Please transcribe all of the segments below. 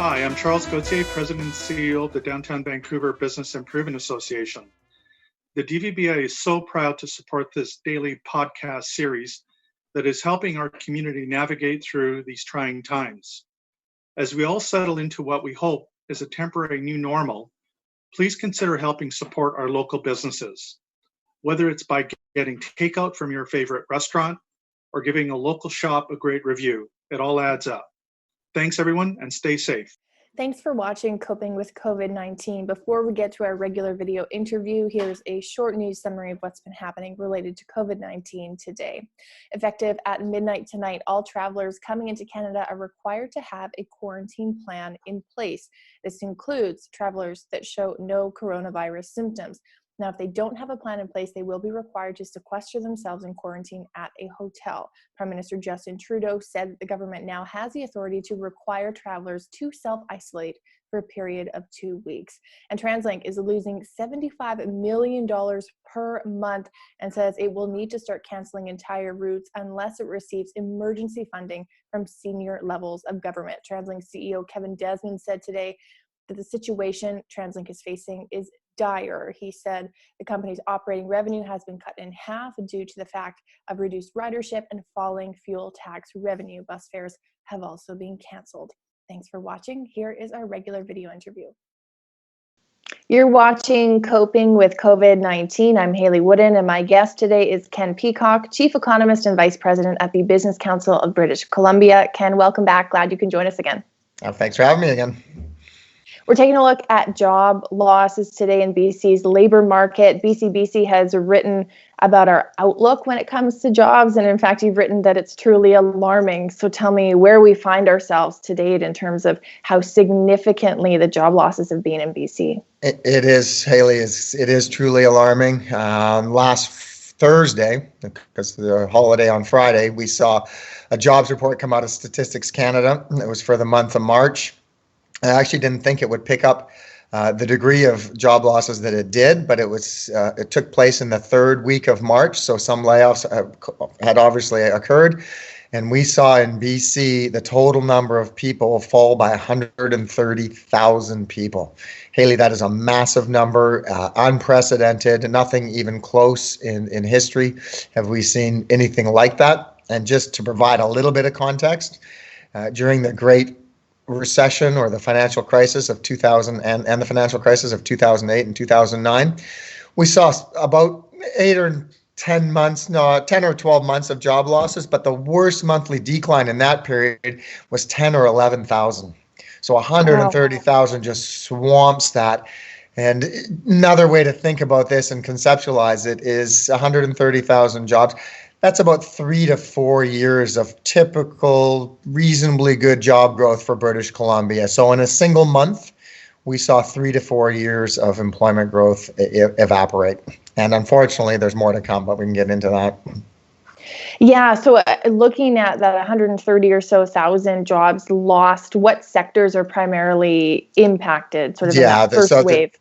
Hi, I'm Charles Gauthier, President and CEO of the Downtown Vancouver Business Improvement Association. The DVBA is so proud to support this daily podcast series that is helping our community navigate through these trying times. As we all settle into what we hope is a temporary new normal, please consider helping support our local businesses. Whether it's by getting takeout from your favorite restaurant or giving a local shop a great review, it all adds up. Thanks, everyone, and stay safe. Thanks for watching Coping with COVID-19. Before we get to our regular video interview, here's a short news summary of what's been happening related to COVID-19 today. Effective at midnight tonight, all travelers coming into Canada are required to have a quarantine plan in place. This includes travelers that show no coronavirus symptoms. Now, if they don't have a plan in place, they will be required to sequester themselves in quarantine at a hotel. Prime Minister Justin Trudeau said that the government now has the authority to require travelers to self-isolate for a period of 2 weeks. And TransLink is losing $75 million per month and says it will need to start canceling entire routes unless it receives emergency funding from senior levels of government. TransLink CEO Kevin Desmond said today that the situation TransLink is facing is dire. He said the company's operating revenue has been cut in half due to the fact of reduced ridership and falling fuel tax revenue. Bus fares have also been canceled. Thanks for watching. Here is our regular video interview. You're watching Coping with COVID-19. I'm Haley Wooden, and my guest today is Ken Peacock, Chief Economist and Vice President at the Business Council of British Columbia. Ken, welcome back. Glad you can join us again. Thanks for having me again. We're taking a look at job losses today in BC's labor market. BC has written about our outlook when it comes to jobs, and in fact, you've written that it's truly alarming. So tell me where we find ourselves to date in terms of how significantly the job losses have been in BC. It is, Haley, it is truly alarming. Last Thursday, because of the holiday on Friday, we saw a jobs report come out of Statistics Canada. It was for the month of March. I actually didn't think it would pick up the degree of job losses that it did, but it took place in the third week of March, so some layoffs had obviously occurred, and we saw in BC the total number of people fall by 130,000 people. Haley, that is a massive number, unprecedented, nothing even close in history have we seen anything like that. And just to provide a little bit of context, during the Great Recession or the financial crisis of 2000 and the financial crisis of 2008 and 2009, we saw about 10 or 12 months of job losses, but the worst monthly decline in that period was 10 or 11,000. So 130,000 just swamps that. And another way to think about this and conceptualize it is 130,000 jobs. That's about 3 to 4 years of typical, reasonably good job growth for British Columbia. So in a single month, we saw 3 to 4 years of employment growth evaporate. And unfortunately, there's more to come, but we can get into that. Yeah, so looking at that 130 or so thousand jobs lost, what sectors are primarily impacted sort of in that first wave?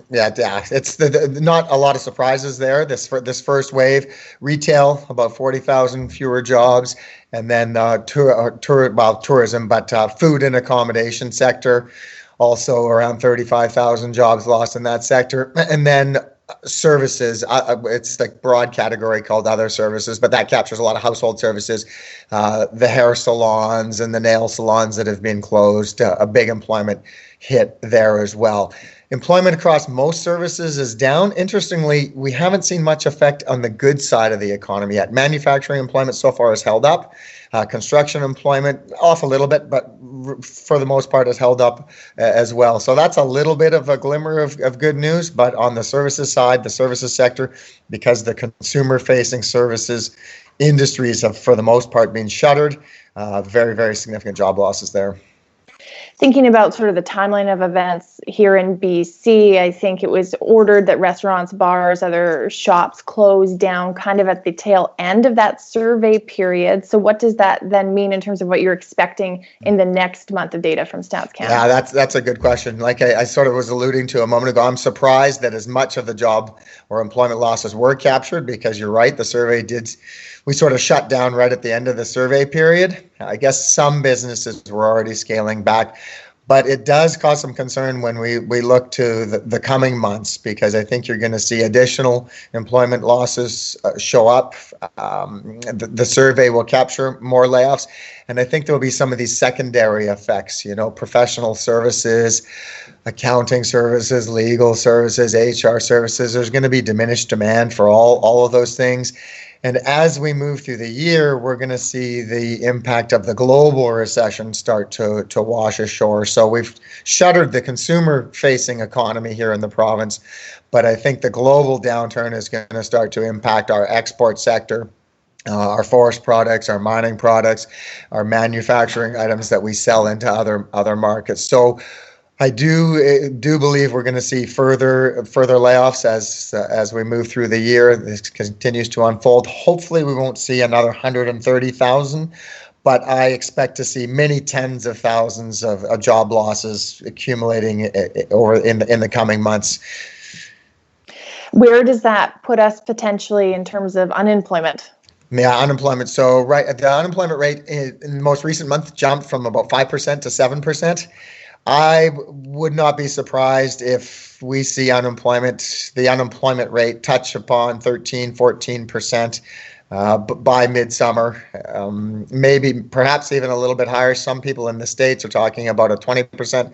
Yeah, it's not a lot of surprises there. This first wave, retail, about 40,000 fewer jobs, and then tourism, but food and accommodation sector, also around 35,000 jobs lost in that sector, and then services. It's like broad category called other services, but that captures a lot of household services, the hair salons and the nail salons that have been closed. A big employment hit there as well. Employment across most services is down. Interestingly, we haven't seen much effect on the good side of the economy yet. Manufacturing employment so far has held up. Construction employment off a little bit, but for the most part has held up as well. So that's a little bit of a glimmer of good news. But on the services side, the services sector, because the consumer-facing services industries have, for the most part, been shuttered, very, very significant job losses there. Thinking about sort of the timeline of events here in BC, I think it was ordered that restaurants, bars, other shops close down kind of at the tail end of that survey period. So what does that then mean in terms of what you're expecting in the next month of data from Stats Canada? Yeah, that's a good question. Like I sort of was alluding to a moment ago, I'm surprised that as much of the job or employment losses were captured, because you're right, the survey we sort of shut down right at the end of the survey period. I guess some businesses were already scaling back. But it does cause some concern when we look to the coming months, because I think you're going to see additional employment losses show up. The survey will capture more layoffs. And I think there will be some of these secondary effects, professional services, accounting services, legal services, HR services. There's going to be diminished demand for all of those things. And as we move through the year, we're going to see the impact of the global recession start to wash ashore. So we've shuttered the consumer-facing economy here in the province, but I think the global downturn is going to start to impact our export sector, our forest products, our mining products, our manufacturing items that we sell into other markets. So I do believe we're going to see further layoffs as we move through the year. This continues to unfold. Hopefully, we won't see another 130,000, but I expect to see many tens of thousands of job losses accumulating over in the coming months. Where does that put us potentially in terms of unemployment? Yeah, unemployment. So the unemployment rate in the most recent month jumped from about 5% to 7%. I would not be surprised if we see the unemployment rate touch upon 13, 14% by midsummer, perhaps even a little bit higher. Some people in the States are talking about a 20%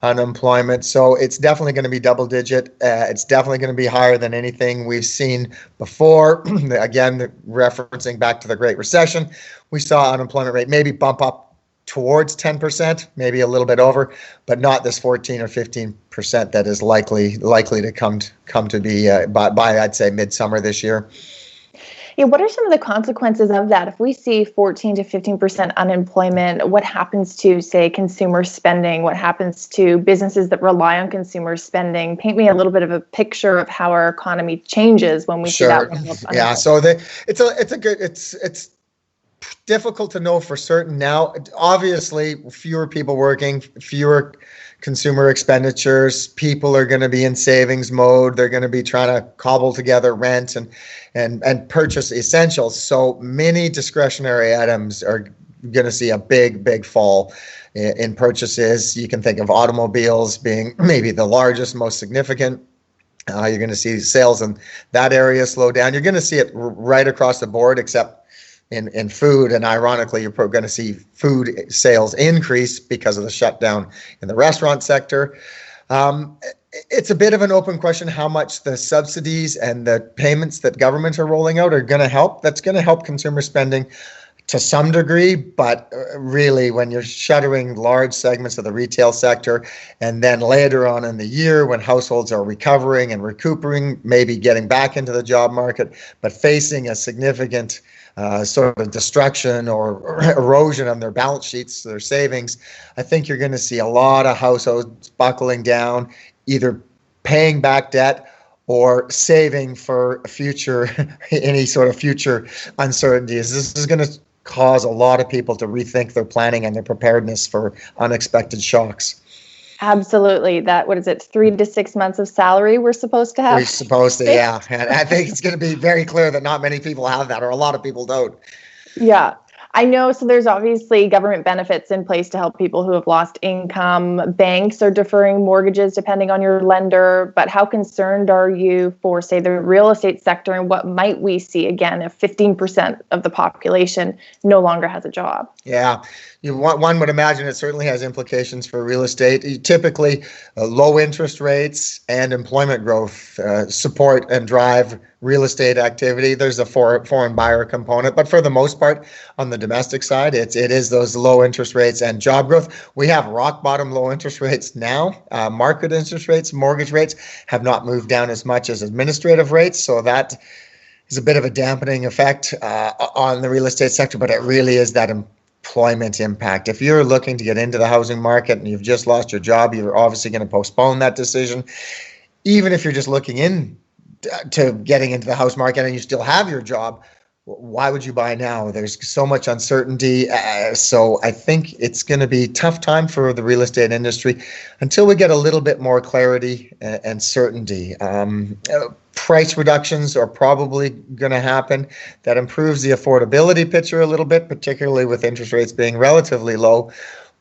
unemployment. So it's definitely going to be double digit. It's definitely going to be higher than anything we've seen before. Again, referencing back to the Great Recession, we saw unemployment rate maybe bump up towards 10%, maybe a little bit over, but not this 14 or 15% that is likely to come to be by I'd say midsummer this year. Yeah, what are some of the consequences of that? If we see 14 to 15% unemployment, what happens to, say, consumer spending? What happens to businesses that rely on consumer spending? Paint me a little bit of a picture of how our economy changes when we see that level of unemployment. Yeah, so it's difficult to know for certain now. Obviously, fewer people working, fewer consumer expenditures. People are going to be in savings mode. They're going to be trying to cobble together rent and purchase essentials. So many discretionary items are going to see a big fall in purchases. You can think of automobiles being maybe the largest, most significant. You're going to see sales in that area slow down. You're going to see it right across the board, except in food, and ironically, you're going to see food sales increase because of the shutdown in the restaurant sector. It's a bit of an open question how much the subsidies and the payments that governments are rolling out are going to help. That's going to help consumer spending to some degree, but really when you're shuttering large segments of the retail sector, and then later on in the year when households are recovering and recuperating, maybe getting back into the job market, but facing a significant sort of destruction or erosion on their balance sheets, their savings, I think you're going to see a lot of households buckling down, either paying back debt or saving for future, any sort of future uncertainties. This is going to cause a lot of people to rethink their planning and their preparedness for unexpected shocks. Absolutely. That, what is it, 3 to 6 months of salary we're supposed to have? We're supposed to, yeah. And I think it's going to be very clear that not many people have that, or a lot of people don't. Yeah. I know. So there's obviously government benefits in place to help people who have lost income. Banks are deferring mortgages depending on your lender. But how concerned are you for, say, the real estate sector, and what might we see again if 15% of the population no longer has a job? Yeah. One would imagine it certainly has implications for real estate. Typically, low interest rates and employment growth support and drive real estate activity. There's a foreign buyer component, but for the most part, on the domestic side, it is those low interest rates and job growth. We have rock bottom low interest rates now. Market interest rates, mortgage rates have not moved down as much as administrative rates, so that is a bit of a dampening effect on the real estate sector, but it really is that employment impact. If you're looking to get into the housing market and you've just lost your job, you're obviously going to postpone that decision. Even if you're just looking in to getting into the house market and you still have your job, why would you buy now? There's so much uncertainty. So I think it's going to be a tough time for the real estate industry until we get a little bit more clarity and certainty. Price reductions are probably going to happen. That improves the affordability picture a little bit, particularly with interest rates being relatively low.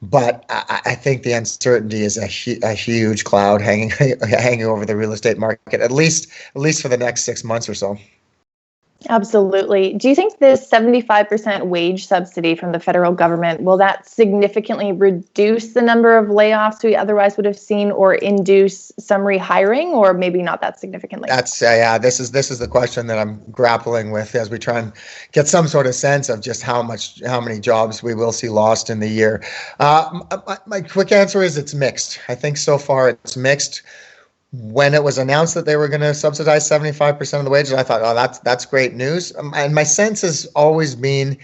But I think the uncertainty is a huge cloud hanging over the real estate market, at least for the next 6 months or so. Absolutely. Do you think this 75% wage subsidy from the federal government, will that significantly reduce the number of layoffs we otherwise would have seen, or induce some rehiring, or maybe not that significantly? That's yeah. This is the question that I'm grappling with as we try and get some sort of sense of just how many jobs we will see lost in the year. My quick answer is it's mixed. I think so far it's mixed. When it was announced that they were going to subsidize 75% of the wages, I thought, oh, that's great news. And my sense has always been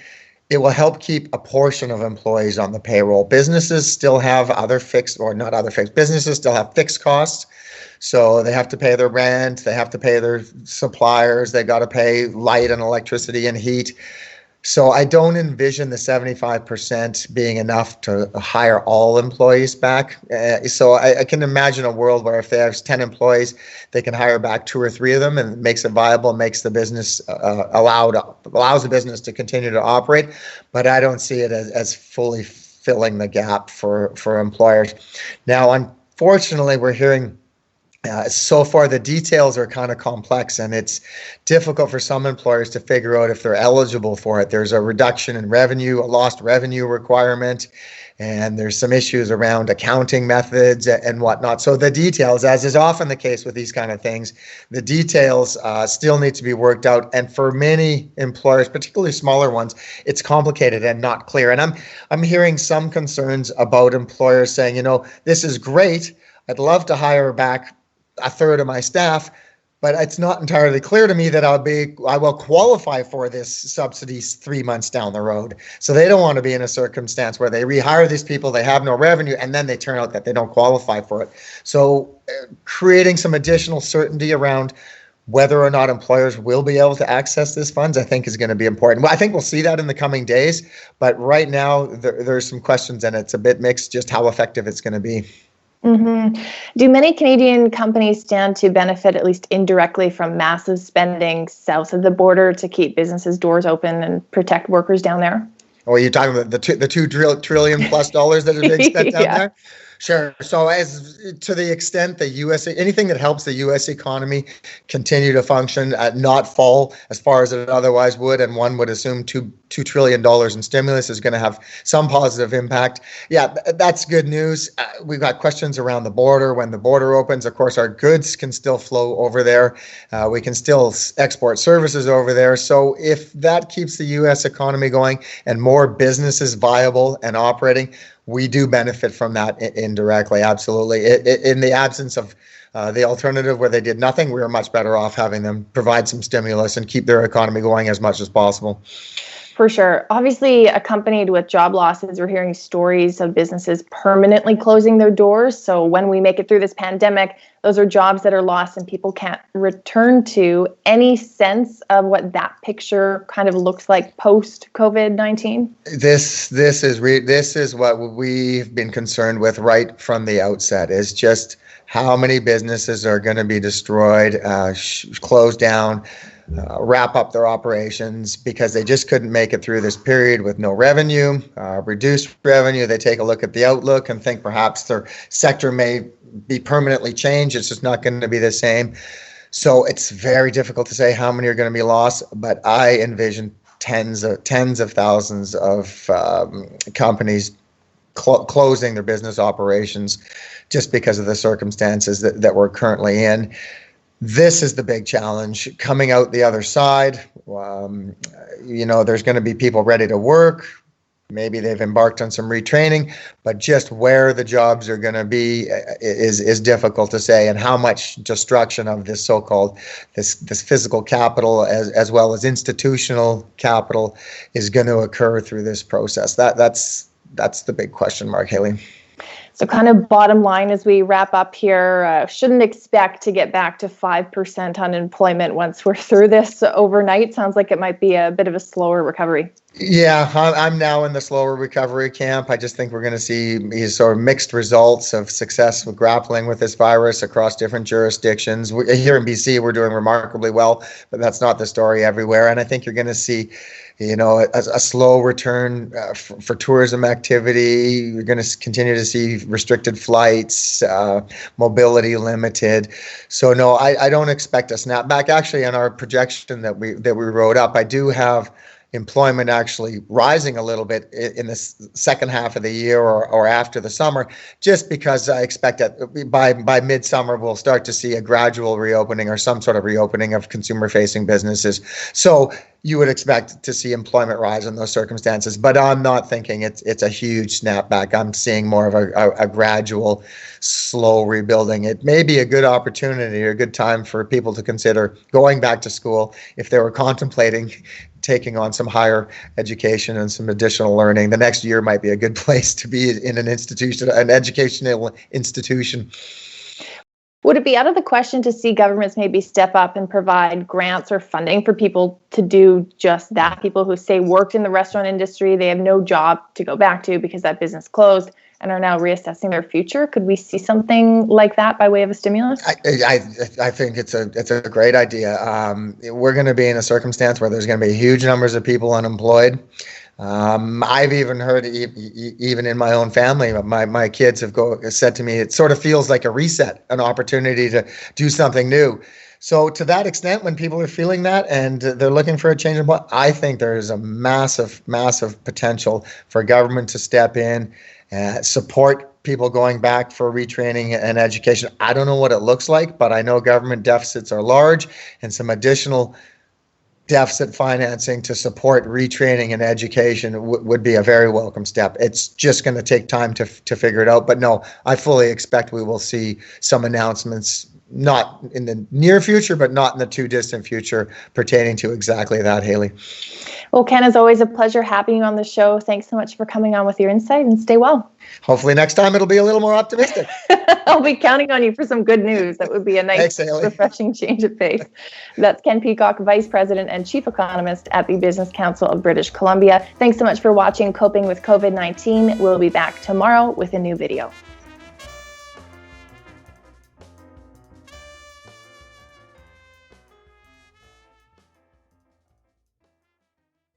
it will help keep a portion of employees on the payroll. Businesses still have businesses still have fixed costs. So they have to pay their rent, they have to pay their suppliers, they got to pay light and electricity and heat. So I don't envision the 75% being enough to hire all employees back. So I can imagine a world where if they have 10 employees, they can hire back 2 or 3 of them, and it makes it viable, makes the business allows the business to continue to operate. But I don't see it as fully filling the gap for employers. Now, unfortunately, we're hearing so far the details are kind of complex, and it's difficult for some employers to figure out if they're eligible for it. There's a reduction in revenue, a lost revenue requirement, and there's some issues around accounting methods and whatnot. So the details, as is often the case with these kind of things, the details still need to be worked out. And for many employers, particularly smaller ones, it's complicated and not clear. And I'm hearing some concerns about employers saying, this is great. I'd love to hire back a third of my staff, but it's not entirely clear to me that I will qualify for this subsidy 3 months down the road. So they don't want to be in a circumstance where they rehire these people, they have no revenue, and then they turn out that they don't qualify for it. So creating some additional certainty around whether or not employers will be able to access these funds, I think is going to be important. Well, I think we'll see that in the coming days, but right now there's some questions, and it's a bit mixed just how effective it's going to be. Mm-hmm. Do many Canadian companies stand to benefit, at least indirectly, from massive spending south of the border to keep businesses' doors open and protect workers down there? Oh, you're talking about the $2 trillion plus dollars that are being spent down there? Sure. So as to the extent the U.S., anything that helps the U.S. economy continue to function, not fall as far as it otherwise would, and one would assume $2 trillion in stimulus is going to have some positive impact. Yeah, that's good news. We've got questions around the border. When the border opens, of course, our goods can still flow over there. We can still export services over there. So if that keeps the U.S. economy going and more businesses viable and operating, we do benefit from that indirectly, absolutely. In the absence of the alternative where they did nothing, we are much better off having them provide some stimulus and keep their economy going as much as possible. For sure. Obviously, accompanied with job losses, we're hearing stories of businesses permanently closing their doors. So when we make it through this pandemic, those are jobs that are lost and people can't return to. Any sense of what that picture kind of looks like post COVID-19? This is what we've been concerned with right from the outset, is just how many businesses are going to be destroyed, closed down, wrap up their operations because they just couldn't make it through this period with no revenue, reduced revenue. They take a look at the outlook and think perhaps their sector may be permanently changed. It's just not going to be the same. So it's very difficult to say how many are going to be lost, but I envision tens of thousands of companies closing their business operations just because of the circumstances that we're currently in. This is the big challenge coming out the other side. There's going to be people ready to work. Maybe they've embarked on some retraining, but just where the jobs are going to be is difficult to say, and how much destruction of this so-called this physical capital as well as institutional capital is going to occur through this process. That's the big question mark, Haley. So kind of bottom line as we wrap up here, shouldn't expect to get back to 5% unemployment once we're through this overnight. Sounds like it might be a bit of a slower recovery. Yeah, I'm now in the slower recovery camp. I just think we're going to see these sort of mixed results of success with grappling with this virus across different jurisdictions. Here in BC, we're doing remarkably well, but that's not the story everywhere. And I think you're going to see, a slow return for tourism activity. You're going to continue to see restricted flights, mobility limited. So no, I don't expect a snapback. Actually, in our projection that we wrote up, I do have employment actually rising a little bit in the second half of the year or after the summer, just because I expect that by midsummer we'll start to see a gradual reopening or some sort of reopening of consumer-facing businesses. So you would expect to see employment rise in those circumstances, but I'm not thinking it's a huge snapback. I'm seeing more of a gradual, slow rebuilding. It may be a good opportunity or a good time for people to consider going back to school if they were contemplating taking on some higher education and some additional learning. The next year might be a good place to be in an institution, an educational institution. Would it be out of the question to see governments maybe step up and provide grants or funding for people to do just that? People who say worked in the restaurant industry, they have no job to go back to because that business closed and are now reassessing their future. Could we see something like that by way of a stimulus? I think it's a great idea. We're going to be in a circumstance where there's going to be huge numbers of people unemployed. I've even heard, even in my own family, my kids have said to me, it sort of feels like a reset, an opportunity to do something new. So to that extent, when people are feeling that and they're looking for a change in what, I think there is a massive, massive potential for government to step in, support people going back for retraining and education. I don't know what it looks like, but I know government deficits are large, and some additional deficit financing to support retraining and education would be a very welcome step. It's just going to take time to figure it out. But no, I fully expect we will see some announcements, not in the near future, but not in the too distant future, pertaining to exactly that, Haley. Well, Ken, it's always a pleasure having you on the show. Thanks so much for coming on with your insight, and stay well. Hopefully next time it'll be a little more optimistic. I'll be counting on you for some good news. That would be a nice, refreshing change of pace. That's Ken Peacock, Vice President and Chief Economist at the Business Council of British Columbia. Thanks so much for watching Coping with COVID-19. We'll be back tomorrow with a new video.